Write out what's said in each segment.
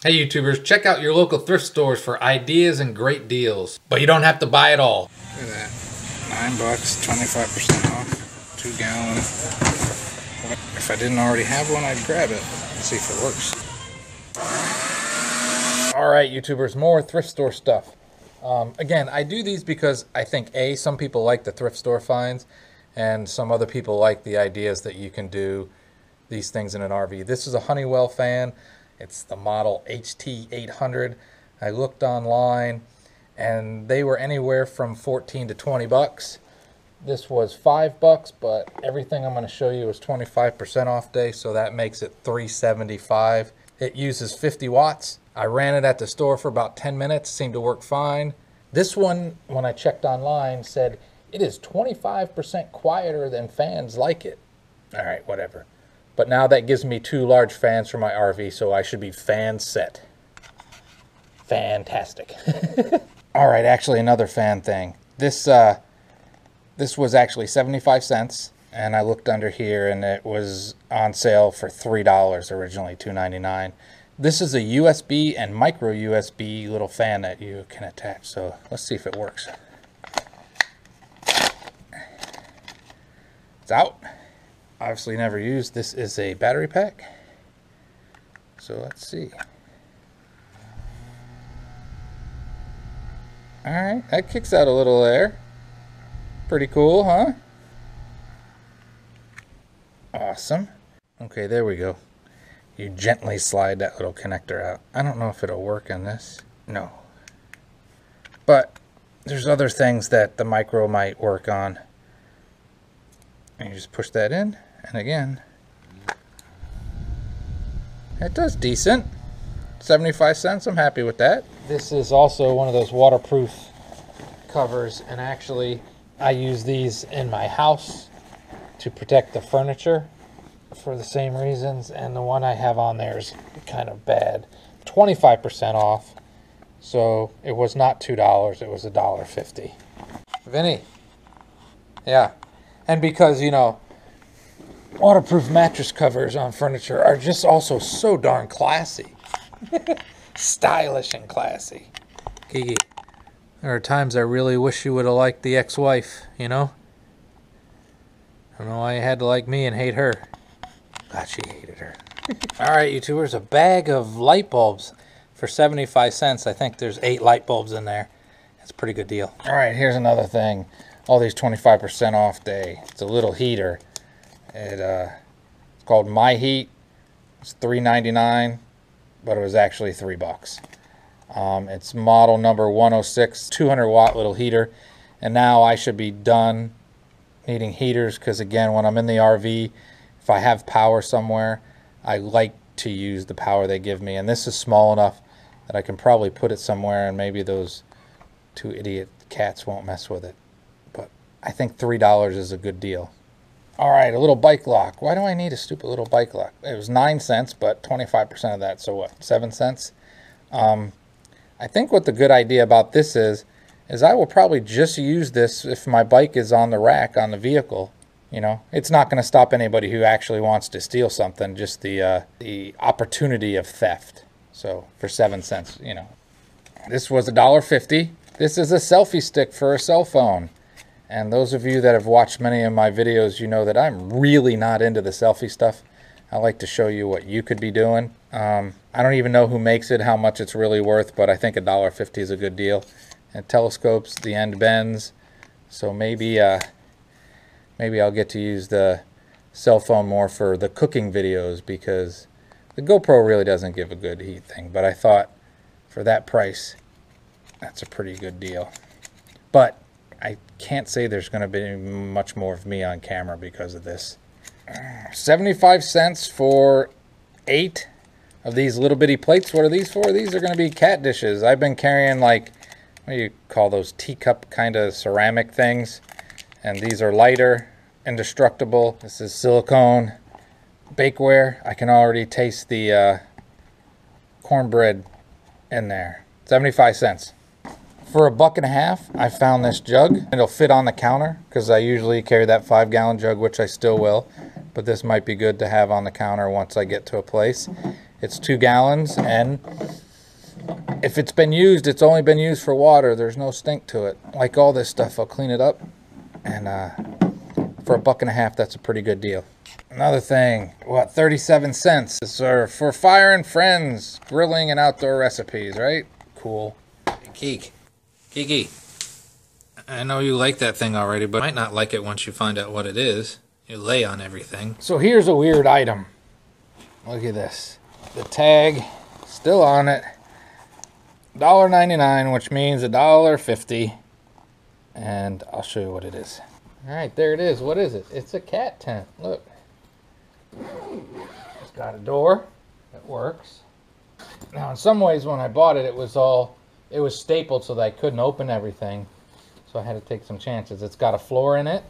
Hey YouTubers, check out your local thrift stores for ideas and great deals. But you don't have to buy it all. Look at that. $9, 25% off. 2 gallon. If I didn't already have one, I'd grab it. Let's see if it works. Alright YouTubers, more thrift store stuff. Again, I do these because I think A, some people like the thrift store finds, and some other people like the ideas that you can do these things in an RV. This is a Honeywell fan. It's the model HT800. I looked online and they were anywhere from 14 to 20 bucks. This was $5, but everything I'm going to show you is 25% off day, so that makes it $375. It uses 50 watts. I ran it at the store for about 10 minutes, seemed to work fine. This one, when I checked online, said it is 25% quieter than fans like it. All right, whatever. But now that gives me 2 large fans for my RV, so I should be fan set. Fantastic. All right, actually another fan thing. This was actually 75 cents, and I looked under here and it was on sale for $3, originally $2.99. This is a USB and micro USB little fan that you can attach, so let's see if it works. It's out. Obviously never used. This is a battery pack. So let's see. Alright, that kicks out a little air. Pretty cool, huh? Awesome. Okay, there we go. You gently slide that little connector out. I don't know if it'll work on this. No. But there's other things that the micro might work on. And you just push that in. And again, it does decent. 75 cents, I'm happy with that. This is also one of those waterproof covers, and actually I use these in my house to protect the furniture for the same reasons, and the one I have on there is kind of bad. 25% off, so it was not $2, it was $1.50. Vinny, yeah, and because, you know, waterproof mattress covers on furniture are just also so darn classy. Stylish and classy. Kiki, there are times I really wish you would have liked the ex-wife, you know? I don't know why you had to like me and hate her. God, she hated her. Alright, YouTubers, a bag of light bulbs for 75 cents. I think there's 8 light bulbs in there. That's a pretty good deal. Alright, here's another thing. All these 25% off day. It's a little heater. It's called My Heat. It's $3.99, but it was actually $3. It's model number 106, 200 watt little heater. And now I should be done needing heaters, because again, when I'm in the RV, if I have power somewhere, I like to use the power they give me. And this is small enough that I can probably put it somewhere and maybe those 2 idiot cats won't mess with it. But I think $3 is a good deal. All right, a little bike lock. Why do I need a stupid little bike lock? It was 9 cents, but 25% of that, so what, 7 cents? I think what the good idea about this is I will probably just use this if my bike is on the rack on the vehicle. You know, it's not going to stop anybody who actually wants to steal something, just the opportunity of theft. So for 7 cents, you know. This was $1.50. This is a selfie stick for a cell phone. And those of you that have watched many of my videos, you know that I'm really not into the selfie stuff. I like to show you what you could be doing. I don't even know who makes it, how much it's really worth, but I think $1.50 is a good deal. It telescopes, the end bends, so maybe I'll get to use the cell phone more for the cooking videos, because the GoPro really doesn't give a good heat thing. But I thought for that price, that's a pretty good deal. But I can't say there's going to be much more of me on camera because of this. 75 cents for 8 of these little bitty plates. What are these for? These are going to be cat dishes. I've been carrying, like, what do you call those, teacup kind of ceramic things? And these are lighter, indestructible. This is silicone bakeware. I can already taste the cornbread in there. 75 cents. For $1.50, I found this jug. It'll fit on the counter because I usually carry that 5-gallon jug, which I still will. But this might be good to have on the counter once I get to a place. It's 2 gallons, and if it's been used, it's only been used for water. There's no stink to it. Like all this stuff, I'll clean it up, and for $1.50, that's a pretty good deal. Another thing, what, 37 cents for Fire and Friends grilling and outdoor recipes, right? Cool. Hey, Kiki, I know you like that thing already, but you might not like it once you find out what it is. You lay on everything. So here's a weird item. Look at this. The tag, still on it. $1.99, which means $1.50. And I'll show you what it is. All right, there it is. What is it? It's a cat tent. Look. It's got a door that works. Now, in some ways, when I bought it, it was stapled so that I couldn't open everything. So I had to take some chances. It's got a floor in it.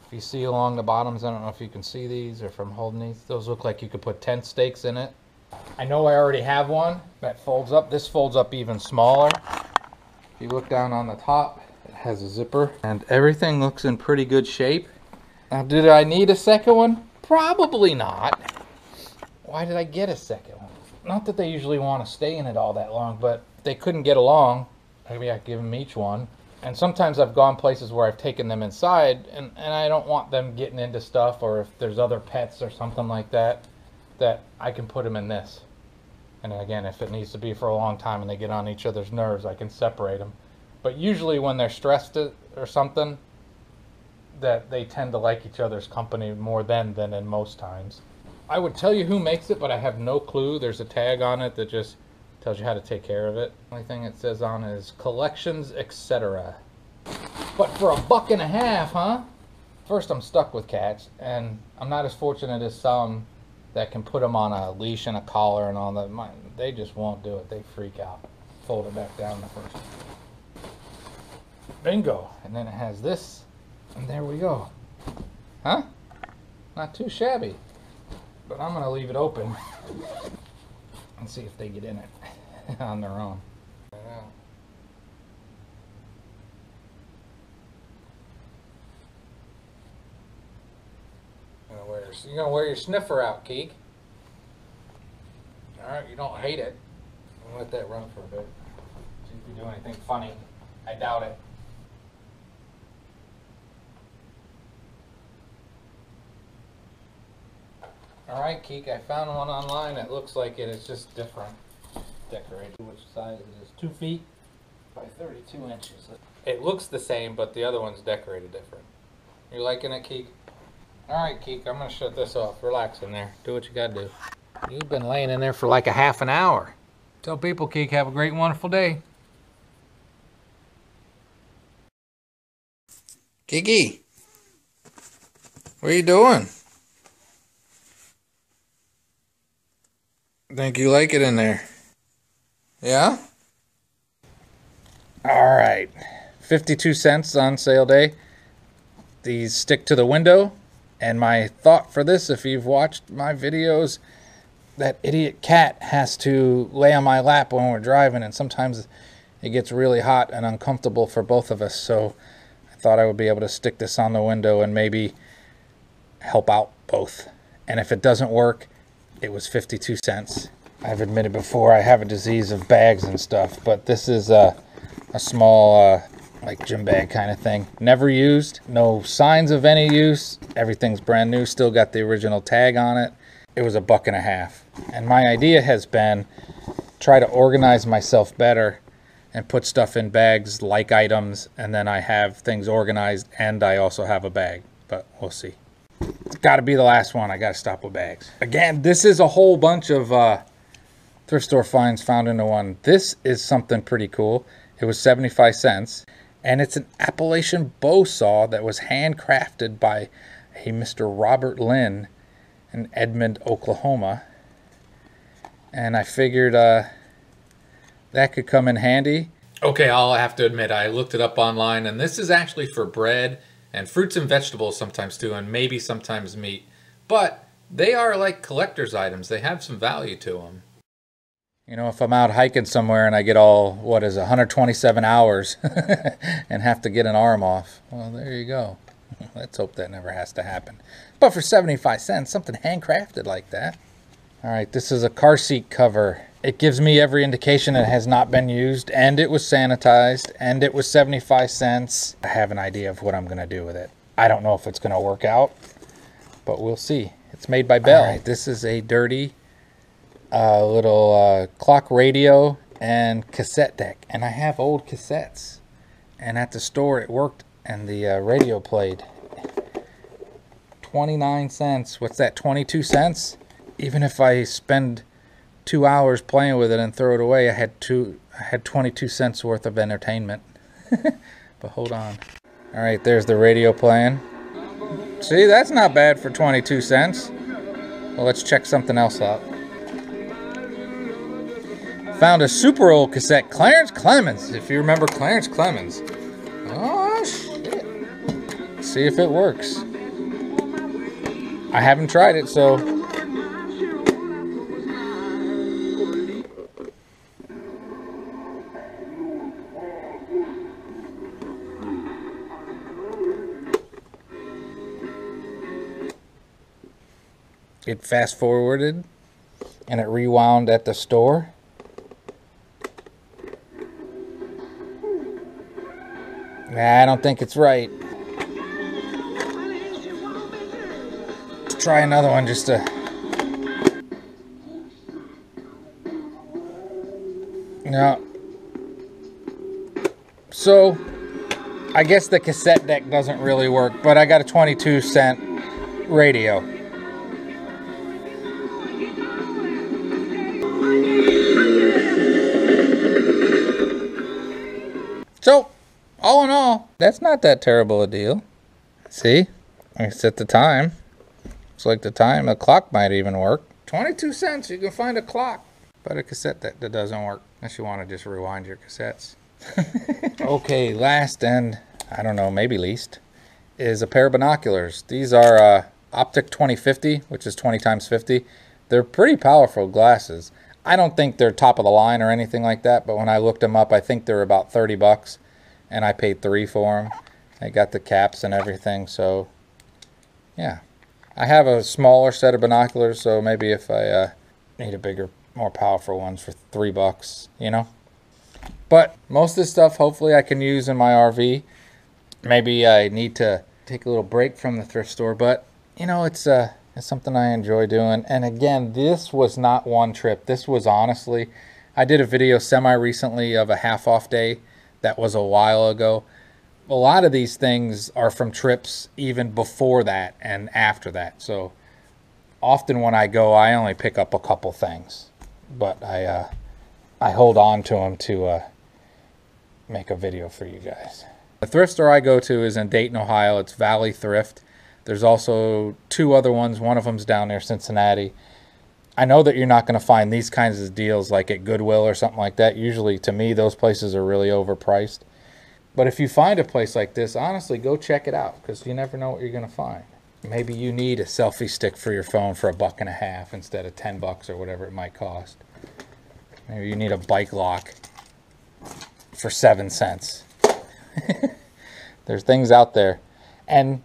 If you see along the bottoms, I don't know if you can see these or from holding these. Those look like you could put tent stakes in it. I know I already have one that folds up. This folds up even smaller. If you look down on the top, it has a zipper. And everything looks in pretty good shape. Now, did I need a second one? Probably not. Why did I get a second one? Not that they usually want to stay in it all that long, but if they couldn't get along, maybe I could give them each one. And sometimes I've gone places where I've taken them inside, and I don't want them getting into stuff, or if there's other pets or something like that, that I can put them in this. And again, if it needs to be for a long time and they get on each other's nerves, I can separate them. But usually when they're stressed or something, that they tend to like each other's company more than in most times. I would tell you who makes it, but I have no clue. There's a tag on it that just tells you how to take care of it. The only thing it says on it is collections, etc. But for $1.50, huh? First, I'm stuck with cats, and I'm not as fortunate as some that can put them on a leash and a collar and all that. They just won't do it. They freak out. Fold it back down the first. Bingo. And then it has this. And there we go. Huh? Not too shabby. But I'm going to leave it open and see if they get in it on their own. You're going to wear your sniffer out, Keek. Alright, you don't hate it. I'll let that run for a bit. See if you do anything funny. I doubt it. Alright, Keek, I found one online that looks like it. It's just different. Decorated. Which size it is? 2 feet by 32 inches. It looks the same, but the other one's decorated different. You liking it, Keek? Alright, Keek, I'm going to shut this off. Relax in there. Do what you got to do. You've been laying in there for like a half an hour. Tell people, Keek, have a great, wonderful day. Kiki, what are you doing? Think you like it in there? Yeah? Alright. 52 cents on sale day. These stick to the window. And my thought for this, if you've watched my videos, that idiot cat has to lay on my lap when we're driving, and sometimes it gets really hot and uncomfortable for both of us. So I thought I would be able to stick this on the window and maybe help out both. And if it doesn't work, it was 52 cents. I've admitted before I have a disease of bags and stuff, but this is a small like gym bag kind of thing. Never used, no signs of any use. Everything's brand new, still got the original tag on it. It was $1.50. And my idea has been try to organize myself better and put stuff in bags like items, and then I have things organized and I also have a bag, but we'll see. It's got to be the last one. I got to stop with bags. Again, this is a whole bunch of thrift store finds found into one. This is something pretty cool. It was 75 cents, and it's an Appalachian bow saw that was handcrafted by a Mr. Robert Lynn in Edmond, Oklahoma. And I figured that could come in handy. Okay, I'll have to admit, I looked it up online, and this is actually for bread and fruits and vegetables sometimes too, and maybe sometimes meat. But they are like collector's items. They have some value to them. You know, if I'm out hiking somewhere and I get all, 127 hours and have to get an arm off, well, there you go. Let's hope that never has to happen. But for 75 cents, something handcrafted like that, All right, this is a car seat cover. It gives me every indication it has not been used, and it was sanitized, and it was 75 cents. I have an idea of what I'm gonna do with it. I don't know if it's gonna work out, but we'll see. It's made by Bell. All right, this is a dirty little clock radio and cassette deck. And I have old cassettes. And at the store it worked, and the radio played. 29 cents. What's that, 22 cents? Even if I spend 2 hours playing with it and throw it away, I had 22 cents worth of entertainment. But hold on. All right, there's the radio playing. See, that's not bad for 22 cents. Well, let's check something else out. Found a super old cassette, Clarence Clemens. If you remember Clarence Clemens. Oh, shit. See if it works. I haven't tried it, so... It fast forwarded and it rewound at the store. Nah, I don't think it's right. Let's try another one just to... No. So, I guess the cassette deck doesn't really work, but I got a 22-cent radio. So, all in all, that's not that terrible a deal. See? I set the time. Looks like the time, the clock might even work. 22 cents, you can find a clock. But a cassette that doesn't work, unless you want to just rewind your cassettes. Okay, last and, I don't know, maybe least, is a pair of binoculars. These are Optic 2050, which is 20 times 50. They're pretty powerful glasses. I don't think they're top of the line or anything like that, but when I looked them up, I think they're about 30 bucks, and I paid $3 for them. They got the caps and everything, so yeah. I have a smaller set of binoculars, so maybe if I need a bigger, more powerful ones for $3 bucks, you know. But most of this stuff, hopefully, I can use in my RV. Maybe I need to take a little break from the thrift store, but you know, it's something I enjoy doing. And again, this was not one trip. This was honestly, I did a video semi-recently of a half-off day. That was a while ago. A lot of these things are from trips even before that and after that. So often when I go, I only pick up a couple things. But I hold on to them to make a video for you guys. The thrift store I go to is in Dayton, Ohio. It's Valley Thrift. There's also 2 other ones. One of them's down near Cincinnati. I know that you're not going to find these kinds of deals like at Goodwill or something like that. Usually, to me, those places are really overpriced. But if you find a place like this, honestly, go check it out, because you never know what you're going to find. Maybe you need a selfie stick for your phone for $1.50 instead of 10 bucks or whatever it might cost. Maybe you need a bike lock for 7 cents. There's things out there. And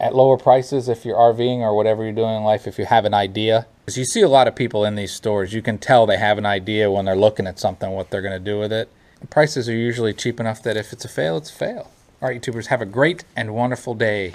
at lower prices, if you're RVing or whatever you're doing in life, if you have an idea. Because you see a lot of people in these stores, you can tell they have an idea when they're looking at something, what they're going to do with it. The prices are usually cheap enough that if it's a fail, it's a fail. All right, YouTubers, have a great and wonderful day.